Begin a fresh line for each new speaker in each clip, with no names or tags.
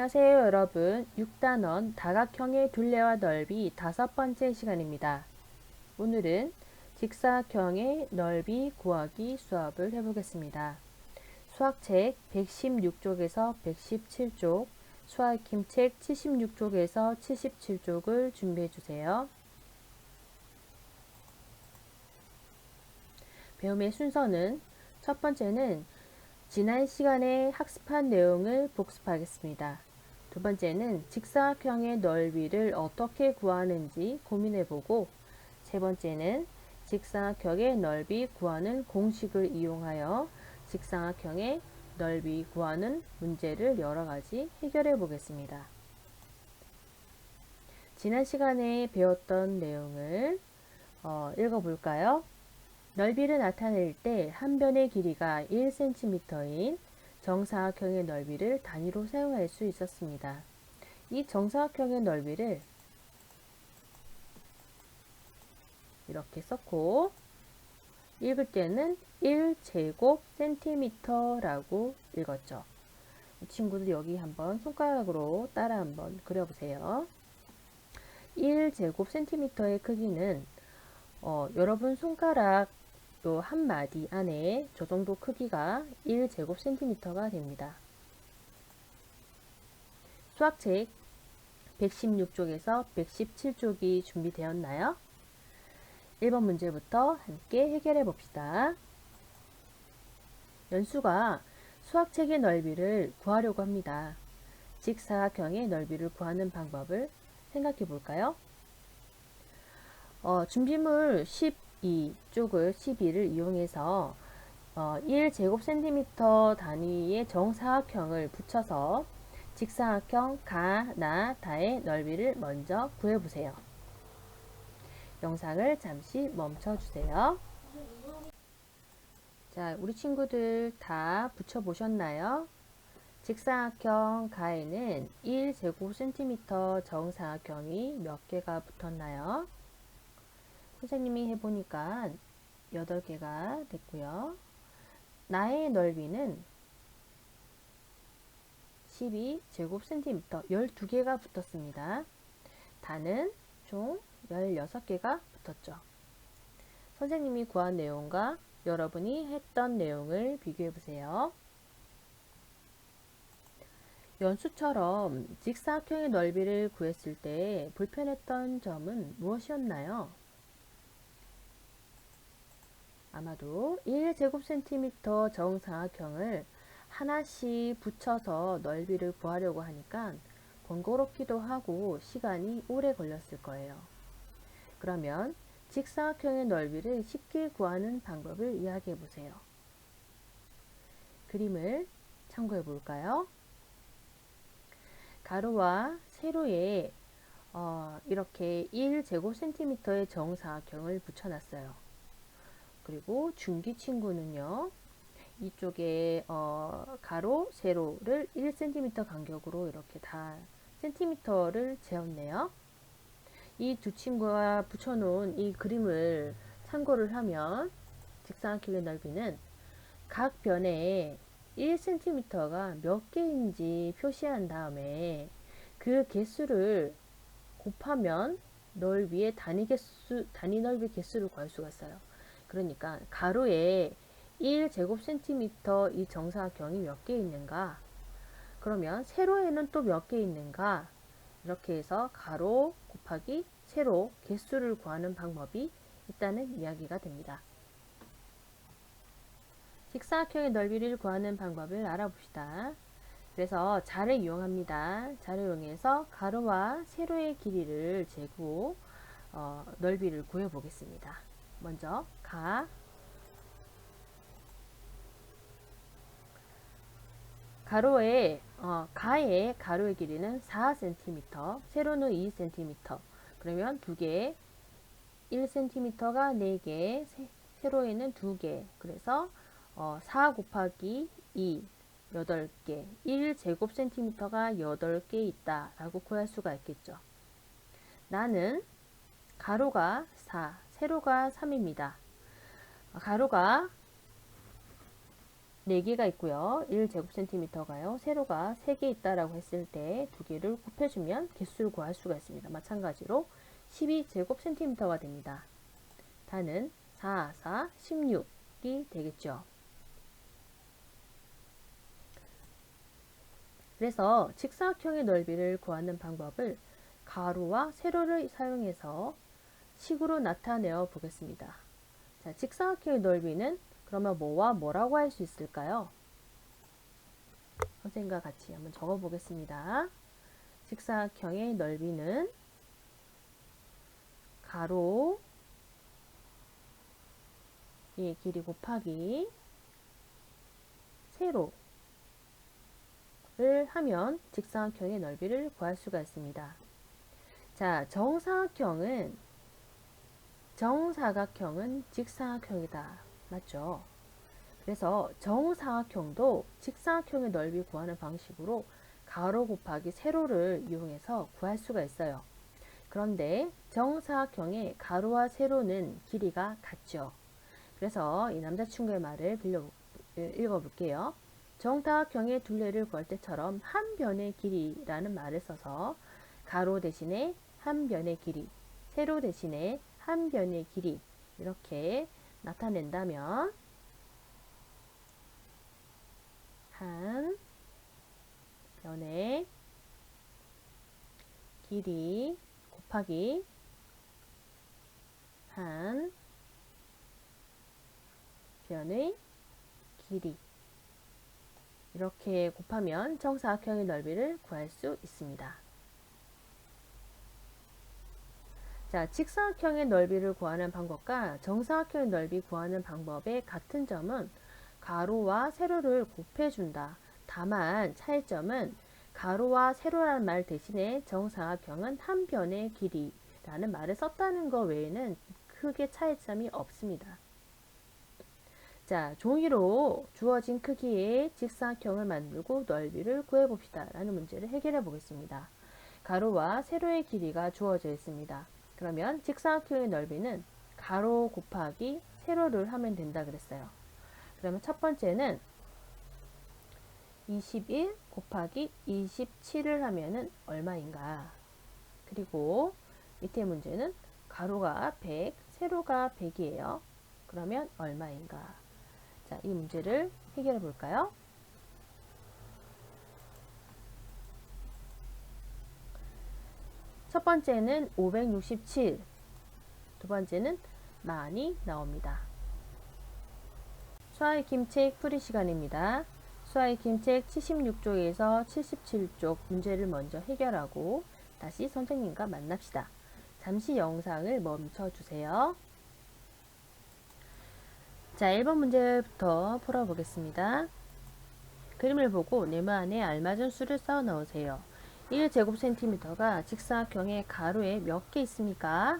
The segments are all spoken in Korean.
안녕하세요 여러분. 6단원 다각형의 둘레와 넓이 5번째 시간입니다. 오늘은 직사각형의 넓이 구하기 수업을 해보겠습니다. 수학책 116쪽에서 117쪽, 수학힘책 76쪽에서 77쪽을 준비해주세요. 배움의 순서는 첫 번째는 지난 시간에 학습한 내용을 복습하겠습니다. 두 번째는 직사각형의 넓이를 어떻게 구하는지 고민해보고, 세 번째는 직사각형의 넓이 구하는 공식을 이용하여 직사각형의 넓이 구하는 문제를 여러가지 해결해 보겠습니다. 지난 시간에 배웠던 내용을 읽어볼까요? 넓이를 나타낼 때 한 변의 길이가 1cm인 정사각형의 넓이를 단위로 사용할 수 있었습니다. 이 정사각형의 넓이를 이렇게 썼고, 읽을 때는 1제곱센티미터라고 읽었죠. 친구들 여기 한번 손가락으로 따라 한번 그려보세요. 1제곱센티미터의 크기는 여러분 손가락 요 한 마디 안에 저 정도 크기가 1제곱센티미터가 됩니다. 수학책 116쪽에서 117쪽이 준비되었나요? 1번 문제부터 함께 해결해 봅시다. 연수가 수학책의 넓이를 구하려고 합니다. 직사각형의 넓이를 구하는 방법을 생각해 볼까요? 준비물 12쪽을 12를 이용해서 1제곱센티미터 단위의 정사각형을 붙여서 직사각형 가, 나, 다의 넓이를 먼저 구해보세요. 영상을 잠시 멈춰주세요. 자, 우리 친구들 다 붙여보셨나요? 직사각형 가에는 1제곱센티미터 정사각형이 몇 개가 붙었나요? 선생님이 해보니까 8개가 됐고요. 나의 넓이는 12제곱센티미터 12개가 붙었습니다. 다는 총 16개가 붙었죠. 선생님이 구한 내용과 여러분이 했던 내용을 비교해 보세요. 연수처럼 직사각형의 넓이를 구했을 때 불편했던 점은 무엇이었나요? 아마도 1제곱센티미터 정사각형을 하나씩 붙여서 넓이를 구하려고 하니까 번거롭기도 하고 시간이 오래 걸렸을 거예요. 그러면 직사각형의 넓이를 쉽게 구하는 방법을 이야기해 보세요. 그림을 참고해 볼까요? 가로와 세로에 이렇게 1제곱센티미터의 정사각형을 붙여놨어요. 그리고 중기 친구는요, 이쪽에 가로, 세로를 1cm 간격으로 이렇게 다 센티미터를 재었네요. 이 두 친구가 붙여놓은 이 그림을 참고를 하면 직사각형의 넓이는 각 변에 1cm가 몇 개인지 표시한 다음에 그 개수를 곱하면 넓이의 단위 넓이 개수를 구할 수가 있어요. 그러니까 가로에 1제곱센티미터 이 정사각형이 몇 개 있는가? 그러면 세로에는 또 몇 개 있는가? 이렇게 해서 가로 곱하기 세로 개수를 구하는 방법이 있다는 이야기가 됩니다. 직사각형의 넓이를 구하는 방법을 알아봅시다. 그래서 자를 이용합니다. 자를 이용해서 가로와 세로의 길이를 재고 넓이를 구해 보겠습니다. 먼저 가로의 가로의 길이는 4cm, 세로는 2cm. 그러면 두 개, 1cm가 4개, 세로에는 2개. 그래서 4 곱하기 2, 8개, 1제곱센티미터가 8개 있다라고 구할 수가 있겠죠. 나는 가로가 4, 세로가 3입니다. 가로가 4개가 있고요. 1제곱센티미터가요. 세로가 3개 있다라고 했을 때 2개를 곱해주면 개수를 구할 수가 있습니다. 마찬가지로 12제곱센티미터가 됩니다. 다는 4, 4, 16이 되겠죠. 그래서 직사각형의 넓이를 구하는 방법을 가로와 세로를 사용해서 식으로 나타내어 보겠습니다. 자, 직사각형의 넓이는 그러면 뭐와 뭐라고 할 수 있을까요? 선생님과 같이 한번 적어 보겠습니다. 직사각형의 넓이는 가로의 길이 곱하기 세로를 하면 직사각형의 넓이를 구할 수가 있습니다. 자, 정사각형은 직사각형이다. 맞죠? 그래서 정사각형도 직사각형의 넓이 구하는 방식으로 가로 곱하기 세로를 이용해서 구할 수가 있어요. 그런데 정사각형의 가로와 세로는 길이가 같죠. 그래서 이 남자친구의 말을 읽어볼게요. 정사각형의 둘레를 구할 때처럼 한 변의 길이라는 말을 써서 가로 대신에 한 변의 길이, 세로 대신에 한 변의 길이 이렇게 나타낸다면 한 변의 길이 곱하기 한 변의 길이 이렇게 곱하면 정사각형의 넓이를 구할 수 있습니다. 자, 직사각형의 넓이를 구하는 방법과 정사각형의 넓이 구하는 방법의 같은 점은 가로와 세로를 곱해준다. 다만 차이점은 가로와 세로라는 말 대신에 정사각형은 한 변의 길이라는 말을 썼다는 것 외에는 크게 차이점이 없습니다. 자, 종이로 주어진 크기의 직사각형을 만들고 넓이를 구해봅시다. 라는 문제를 해결해 보겠습니다. 가로와 세로의 길이가 주어져 있습니다. 그러면 직사각형의 넓이는 가로 곱하기 세로를 하면 된다 그랬어요. 그러면 첫 번째는 21 곱하기 27을 하면은 얼마인가? 그리고 밑에 문제는 가로가 100, 세로가 100이에요. 그러면 얼마인가? 자, 이 문제를 해결해 볼까요? 첫 번째는 567, 두 번째는 많이 나옵니다. 수아의 김책 풀이 시간입니다. 수아의 김책 76쪽에서 77쪽 문제를 먼저 해결하고 다시 선생님과 만납시다. 잠시 영상을 멈춰주세요. 자, 1번 문제부터 풀어보겠습니다. 그림을 보고 네모안에 알맞은 수를 써 넣으세요. 1제곱센티미터가 직사각형의 가로에 몇 개 있습니까?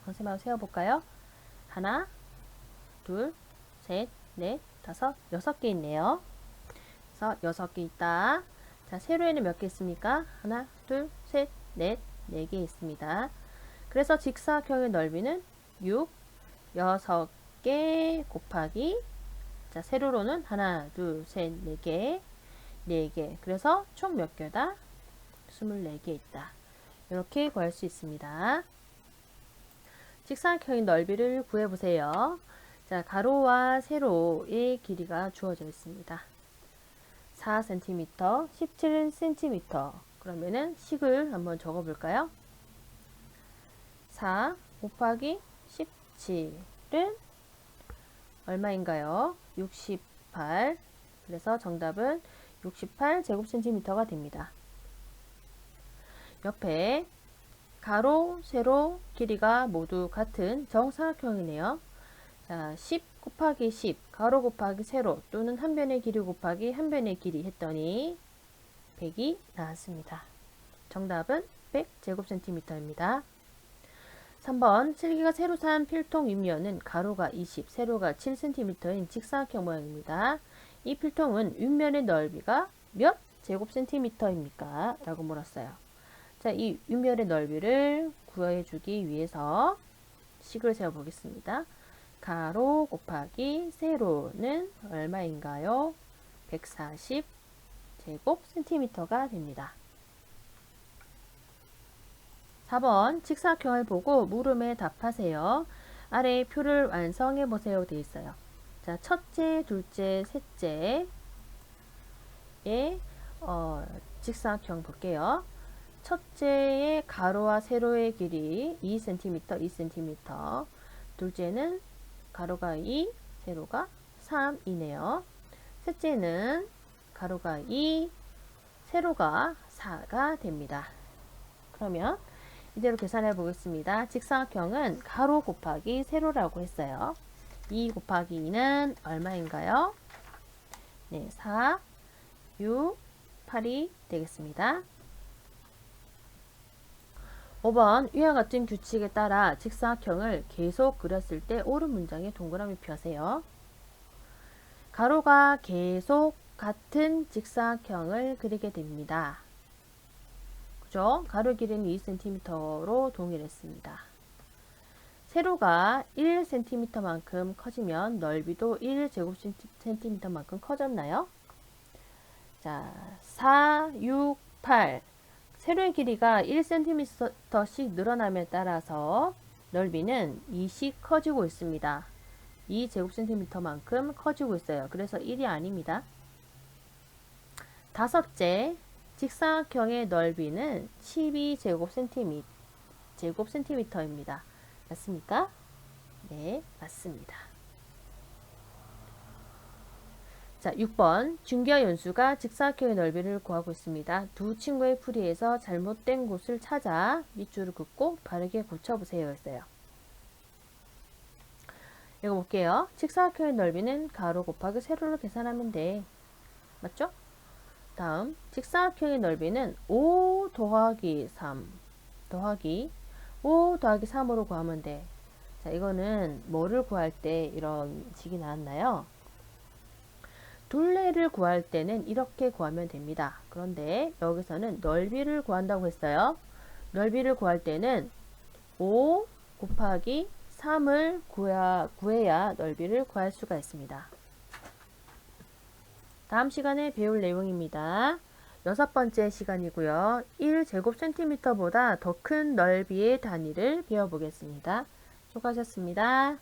선생님하고 세어볼까요? 하나, 둘, 셋, 넷, 다섯, 6개 있네요. 그래서 6개 있다. 자, 세로에는 몇 개 있습니까? 하나, 둘, 셋, 넷, 4개 있습니다. 그래서 직사각형의 넓이는 6, 6개 곱하기 자, 세로로는 하나, 둘, 셋, 4개, 4개. 그래서 총 몇 개다? 24개 있다. 이렇게 구할 수 있습니다. 직사각형의 넓이를 구해보세요. 자, 가로와 세로의 길이가 주어져 있습니다. 4cm, 17cm. 그러면은 식을 한번 적어볼까요? 4 곱하기 17은 얼마인가요? 68. 그래서 정답은 68제곱센티미터가 됩니다. 옆에 가로, 세로 길이가 모두 같은 정사각형이네요. 자, 10 곱하기 10, 가로 곱하기 세로 또는 한 변의 길이 곱하기 한 변의 길이 했더니 100이 나왔습니다. 정답은 100제곱센티미터입니다. 3번 칠기가 세로 산 필통 윗면은 가로가 20, 세로가 7cm인 직사각형 모양입니다. 이 필통은 윗면의 넓이가 몇 제곱센티미터입니까? 라고 물었어요. 자, 이 윗면의 넓이를 구해주기 위해서 식을 세워보겠습니다. 가로 곱하기 세로는 얼마인가요? 140 제곱센티미터가 됩니다. 4번 직사각형을 보고 물음에 답하세요. 아래 표를 완성해 보세요 되어 있어요. 자, 첫째, 둘째, 셋째의 직사각형 볼게요. 첫째의 가로와 세로의 길이 2cm, 2cm. 둘째는 가로가 2, 세로가 3이네요. 셋째는 가로가 2, 세로가 4가 됩니다. 그러면 이대로 계산해 보겠습니다. 직사각형은 가로 곱하기 세로라고 했어요. 2 곱하기 2는 얼마인가요? 네, 4, 6, 8이 되겠습니다. 5번 위와 같은 규칙에 따라 직사각형을 계속 그렸을 때 옳은 문장에 동그라미 펴세요. 가로가 계속 같은 직사각형을 그리게 됩니다. 그죠? 가로 길이는 2cm로 동일했습니다. 세로가 1cm만큼 커지면 넓이도 1제곱cm만큼 커졌나요? 자, 4, 6, 8 세로의 길이가 1cm씩 늘어남에 따라서 넓이는 2씩 커지고 있습니다. 2제곱cm만큼 커지고 있어요. 그래서 1이 아닙니다. 다섯째, 직사각형의 넓이는 12제곱cm입니다. 맞습니까? 네, 맞습니다. 자, 6번 준기와 연수가 직사각형의 넓이를 구하고 있습니다. 두 친구의 풀이에서 잘못된 곳을 찾아 밑줄을 긋고 바르게 고쳐보세요 했어요. 이거 볼게요. 직사각형의 넓이는 가로 곱하기 세로로 계산하면 돼. 맞죠? 다음 직사각형의 넓이는 5 더하기 3 더하기 5 더하기 3으로 구하면 돼. 자, 이거는 뭐를 구할 때 이런 식이 나왔나요? 둘레를 구할 때는 이렇게 구하면 됩니다. 그런데 여기서는 넓이를 구한다고 했어요. 넓이를 구할 때는 5 곱하기 3을 구해야 넓이를 구할 수가 있습니다. 다음 시간에 배울 내용입니다. 6번째 시간이고요. 1제곱cm보다 더 큰 넓이의 단위를 배워보겠습니다. 수고하셨습니다.